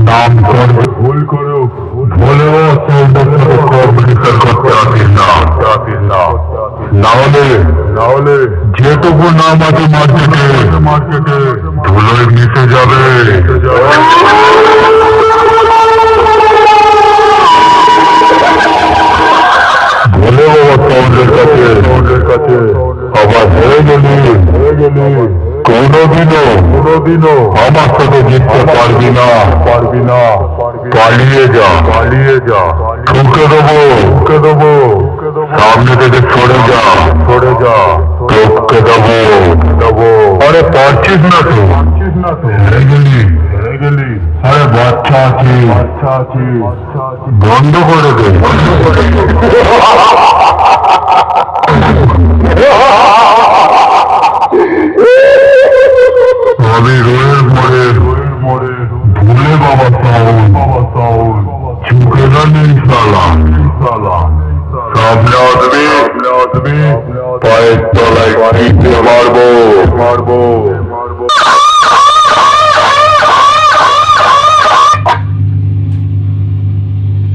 নাম করবে ভুল করো ভুলেও কমিউনিকেট করতে আসিস না নাহলে যেটুকু নাম আছে মার্কেটে ধুলোয় মিশে যাবে। ভুলেও সাউন্ডের কাছে আবার হয়ে গেলি কোনোদিনও আমার সাথে জিততে পারবি না পালিয়ে যা ঠুকে দেবো সামনে থেকে সরে যা টপকে দেবো। আরে পারছিস না তো হেরে গেলি আরে বাচ্চা আছি বন্ধ করে দে। আমি রোয়ের মোড়ে ভুলে বাবা সাউন্ড চুকে গেলি সালা সামনে আসবি পায়ের তলায় মারবো।